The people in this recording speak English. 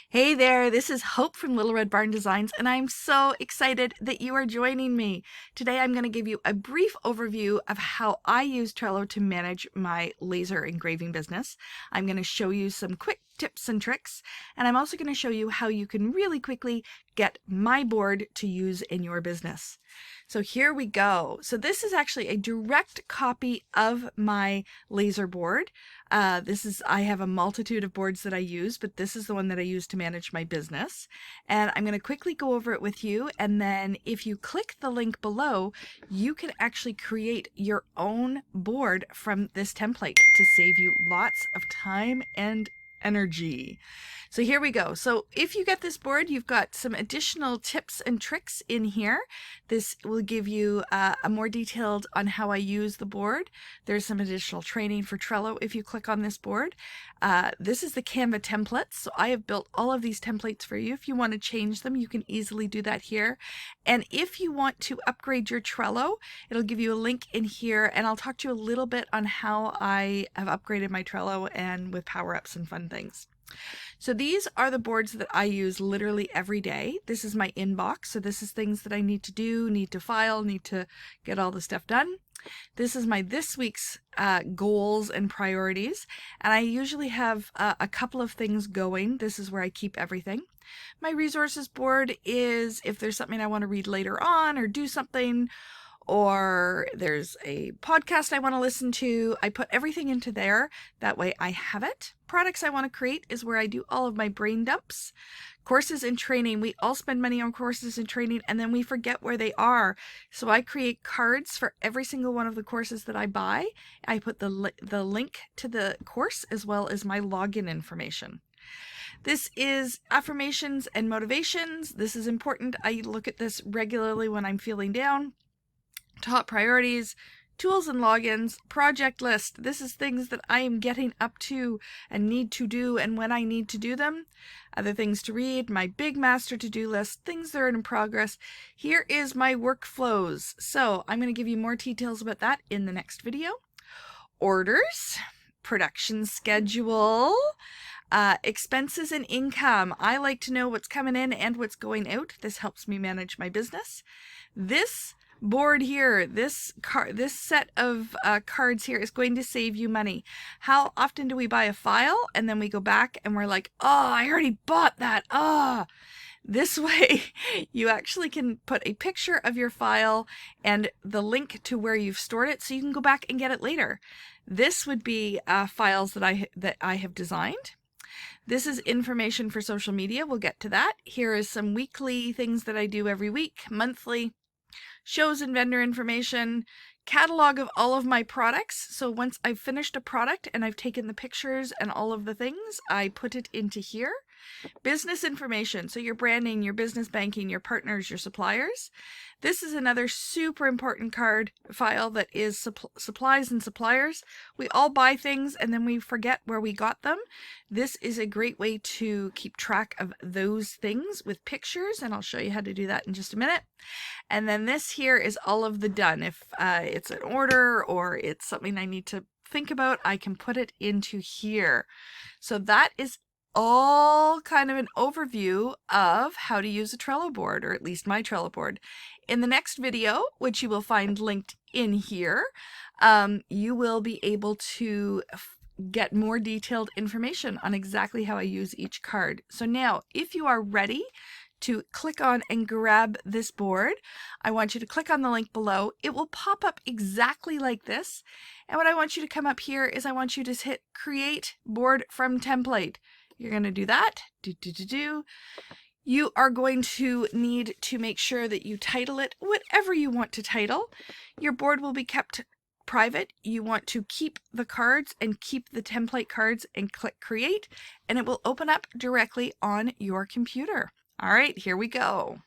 Hey there, this is Hope from Little Red Barn Designs, and I'm so excited that you are joining me. Today I'm going to give you a brief overview of how I use Trello to manage my laser engraving business. I'm going to show you some quick tips and tricks, and I'm also going to show you how you can really quickly get my board to use in your business. So here we go. So this is actually a direct copy of my laser board. I have a multitude of boards that I use, but this is the one that I use to manage my business. And I'm going to quickly go over it with you. And then if you click the link below, you can actually create your own board from this template to save you lots of time and energy. So here we go. So if you get this board, you've got some additional tips and tricks in here. This will give you a more detailed on how I use the board. There's some additional training for Trello if you click on this board. This is the Canva templates. So I have built all of these templates for you. If you want to change them, you can easily do that here. And if you want to upgrade your Trello, it'll give you a link in here, and I'll talk to you a little bit on how I have upgraded my Trello and with power-ups and fun things. So these are the boards that I use literally every day. This is my inbox. So this is things that I need to do, need to file, need to get all the stuff done. This is my this week's goals and priorities. And I usually have a couple of things going. This is where I keep everything. My resources board is if there's something I want to read later on or do something, or there's a podcast I want to listen to, I put everything into there. That way I have it. Products I want to create is where I do all of my brain dumps. Courses and training, we all spend money on courses and training and then we forget where they are. So I create cards for every single one of the courses that I buy. I put the link to the course as well as my login information. This is affirmations and motivations. This is important. I look at this regularly when I'm feeling down. Top priorities, tools and logins, project list. This is things that I am getting up to and need to do and when I need to do them. Other things to read, my big master to-do list, things that are in progress. Here is my workflows. So I'm going to give you more details about that in the next video. Orders, production schedule, expenses and income. I like to know what's coming in and what's going out. This helps me manage my business. This board here, this set of cards here is going to save you money. How often do we buy a file and then we go back and we're like, oh, I already bought that. This way you actually can put a picture of your file and the link to where you've stored it so you can go back and get it later. This would be files that I have designed. This is information for social media. We'll get to that. Here is some weekly things that I do every week, monthly. Shows and vendor information, catalog of all of my products. So once I've finished a product and I've taken the pictures and all of the things, I put it into here. Business information, so your branding, your business banking, your partners, your suppliers. This is another super important card file that is supplies and suppliers. We all buy things and then we forget where we got them. This is a great way to keep track of those things with pictures, and I'll show you how to do that in just a minute. And then this here is all of the done. If it's an order or it's something I need to think about, I can put it into here. So that is all kind of an overview of how to use a Trello board, or at least my Trello board. In the next video, which you will find linked in here, you will be able to get more detailed information on exactly how I use each card. So now, if you are ready to click on and grab this board, I want you to click on the link below. It will pop up exactly like this. And what I want you to come up here is I want you to hit Create Board from Template. You're going to do that. You are going to need to make sure that you title it whatever you want to title. Your board will be kept private. You want to keep the cards and keep the template cards and click Create, and it will open up directly on your computer. All right, here we go.